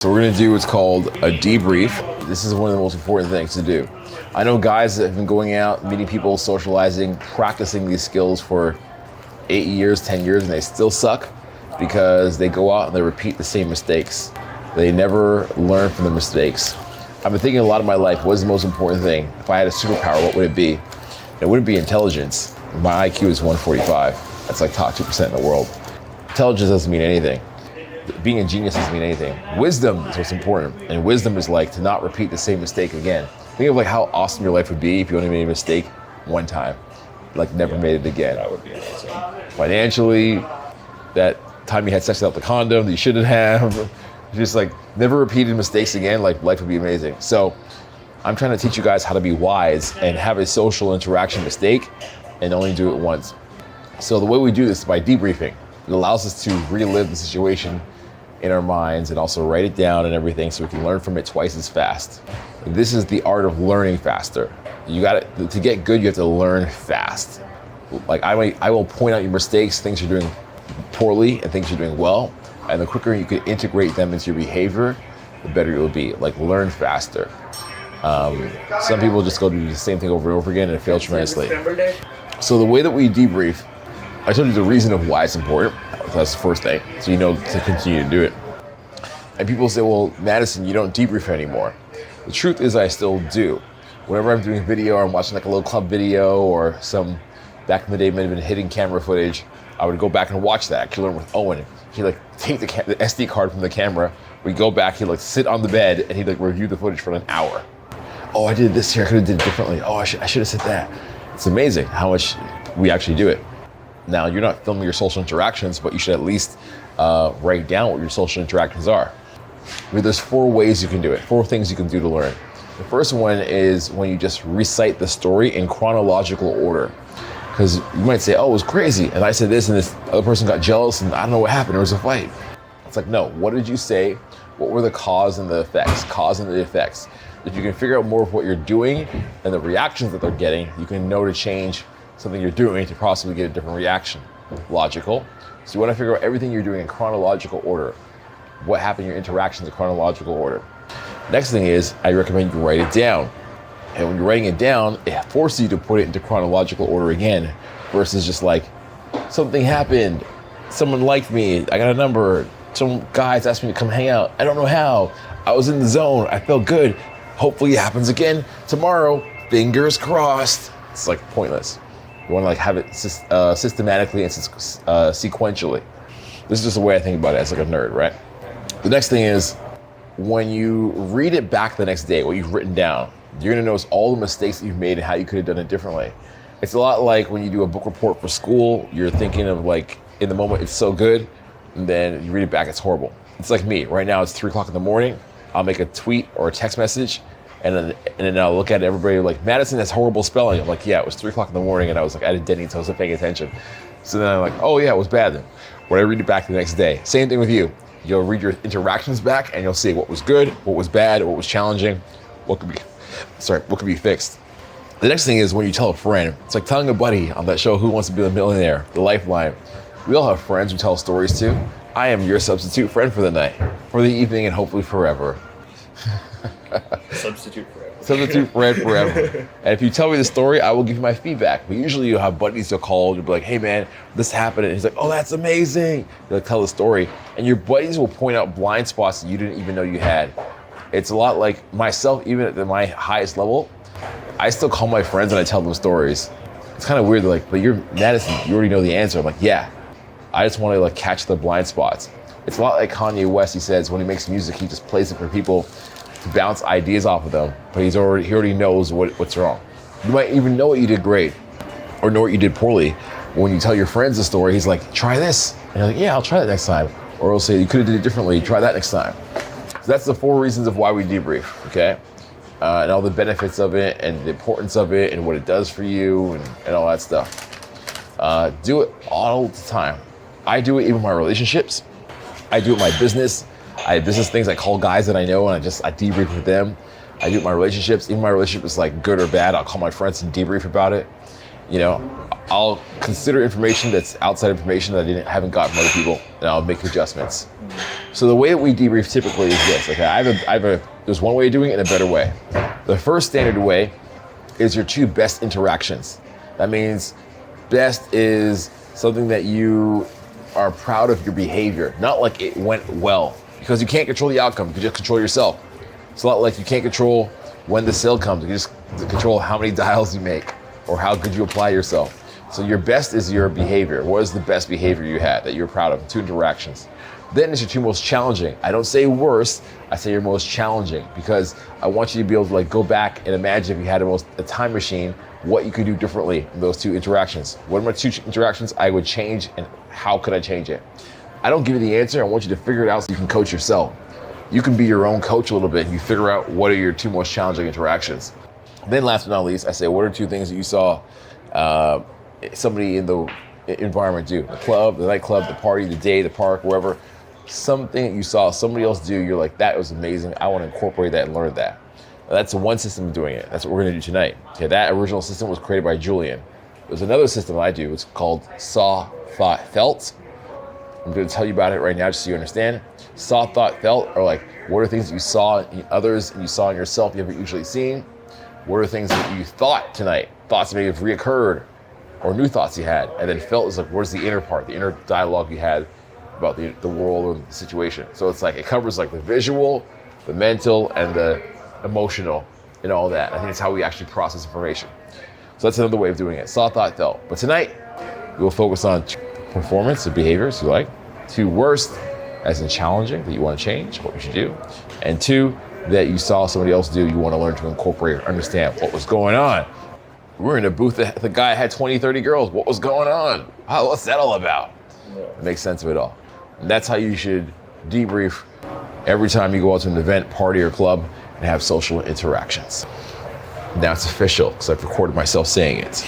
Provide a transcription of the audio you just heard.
So we're gonna do what's called a debrief. This is one of the most important things to do. I know guys that have been going out, meeting people, socializing, practicing these skills for 8 years, 10 years, and they still suck because they go out and they repeat the same mistakes. They never learn from the mistakes. I've been thinking a lot of my life, what is the most important thing? If I had a superpower, what would it be? It wouldn't be intelligence. My IQ is 145. That's like top 2% in the world. Intelligence doesn't mean anything. Being a genius doesn't mean anything. Wisdom is what's important. And wisdom is like to not repeat the same mistake again. Think of like how awesome your life would be if you only made a mistake one time. Like never made it again. That would be amazing. Financially, that time you had sex without the condom that you shouldn't have. Just like never repeated mistakes again, like life would be amazing. So I'm trying to teach you guys how to be wise and have a social interaction mistake and only do it once. So the way we do this is by debriefing. It allows us to relive the situation in our minds and also write it down and everything so we can learn from it twice as fast. This is the art of learning faster. To get good, you have to learn fast. Like I will point out your mistakes, things you're doing poorly and things you're doing well. And the quicker you can integrate them into your behavior, the better it will be. Like learn faster. Some people just go do the same thing over and over again and it fails tremendously. So the way that we debrief, I told you the reason of why it's important. That's the first thing. So you know to continue to do it. And people say, well, Madison, you don't debrief anymore. The truth is I still do. Whenever I'm doing video or I'm watching like a little club video or some, back in the day, might have been hidden camera footage, I would go back and watch that. I could learn with Owen. He'd like take the SD card from the camera. We'd go back, he'd like sit on the bed and he'd like review the footage for an hour. Oh, I did this here, I could have did it differently. Oh, I should have said that. It's amazing how much we actually do it. Now, you're not filming your social interactions, but you should at least write down what your social interactions are. I mean, there's 4 ways you can do it, 4 things you can do to learn. The first one is when you just recite the story in chronological order. Because you might say, oh, it was crazy, and I said this, and this other person got jealous, and I don't know what happened, there was a fight. It's like, no, what did you say? What were the cause and the effects? Cause and the effects. If you can figure out more of what you're doing and the reactions that they're getting, you can know to change something you're doing to possibly get a different reaction. Logical. So you want to figure out everything you're doing in chronological order. What happened in your interactions in chronological order. Next thing is, I recommend you write it down. And when you're writing it down, it forces you to put it into chronological order again, versus just like, something happened, someone liked me, I got a number, some guys asked me to come hang out, I don't know how, I was in the zone, I felt good, hopefully it happens again tomorrow, fingers crossed. It's like pointless. You want to like have it systematically and sequentially. This is just the way I think about it as like a nerd, right? The next thing is, when you read it back the next day, what you've written down, you're gonna notice all the mistakes that you've made and how you could have done it differently. It's a lot like when you do a book report for school, you're thinking of like, in the moment it's so good, and then you read it back, it's horrible. It's like me, right now it's 3 o'clock in the morning, I'll make a tweet or a text message, and then I'll look at everybody like, Madison has horrible spelling. I'm like, yeah, it was 3 o'clock in the morning and I was like at a Denny's, so I wasn't paying attention. So then I'm like, oh yeah, it was bad then. When I read it back the next day, same thing with you. You'll read your interactions back and you'll see what was good, what was bad, what was challenging, what could be fixed. The next thing is when you tell a friend, it's like telling a buddy on that show, Who Wants to Be a Millionaire, The Lifeline. We all have friends we tell stories to. I am your substitute friend for the night, for the evening, and hopefully forever. Substitute forever. Substitute friend forever. And if you tell me the story, I will give you my feedback. But usually you'll have buddies you'll call, you'll be like, hey man, this happened. And he's like, oh, that's amazing. You'll tell the story. And your buddies will point out blind spots that you didn't even know you had. It's a lot like myself, even at my highest level, I still call my friends and I tell them stories. It's kind of weird, they're like, but you're Madison, you already know the answer. I'm like, yeah, I just want to like catch the blind spots. It's a lot like Kanye West, he says when he makes music, he just plays it for people to bounce ideas off of them, but he already knows what's wrong. You might even know what you did great or know what you did poorly. When you tell your friends the story, he's like, try this. And you're like, yeah, I'll try that next time. Or he'll say, you could have did it differently, try that next time. So that's the 4 reasons of why we debrief, okay? And all the benefits of it and the importance of it and what it does for you and all that stuff. Do it all the time. I do it even in my relationships. I do it in my business. I have business things, I call guys that I know and I debrief with them. I do it in my relationships. Even my relationship is like good or bad, I'll call my friends and debrief about it. You know, I'll consider information that's outside information that I haven't gotten from other people, and I'll make adjustments. So the way that we debrief typically is this. Okay, there's one way of doing it and a better way. The first standard way is your 2 best interactions. That means best is something that you are proud of your behavior, not like it went well, because you can't control the outcome. You can just control yourself. It's not like you can't control when the sale comes. You can just control how many dials you make or how good you apply yourself. So your best is your behavior. What is the best behavior you had that you're proud of? 2 interactions. Then it's your 2 most challenging. I don't say worst, I say your most challenging, because I want you to be able to like go back and imagine if you had a time machine, what you could do differently in those 2 interactions. What are my 2 interactions I would change, and how could I change it? I don't give you the answer. I want you to figure it out so you can coach yourself. You can be your own coach a little bit, and you figure out what are your 2 most challenging interactions. Then last but not least, I say, what are 2 things that you saw somebody in the environment do? The club, the nightclub, the party, the day, the park, wherever. Something that you saw somebody else do, you're like, that was amazing. I want to incorporate that and learn that. Now, that's one system of doing it. That's what we're going to do tonight. Okay, that original system was created by Julian. There's another system that I do. It's called Saw, Thought, Felt. I'm going to tell you about it right now just so you understand. Saw, Thought, Felt are like, what are things that you saw in others and you saw in yourself you haven't usually seen? What are things that you thought tonight? Thoughts that may have reoccurred or new thoughts you had. And then felt is like, where's the inner part, the inner dialogue you had about the world or the situation. So it's like, it covers like the visual, the mental, and the emotional and all that. I think it's how we actually process information. So that's another way of doing it. Saw, thought, felt. But tonight, we'll focus on performance and behaviors you like. 2 worst, as in challenging, that you want to change, what you should do. And 2, that you saw somebody else do, you want to learn to incorporate or understand what was going on. We're in a booth that the guy had 20, 30 girls. What was going on? What's that all about? It makes sense of it all. And that's how you should debrief every time you go out to an event, party, or club and have social interactions. Now it's official because I've recorded myself saying it.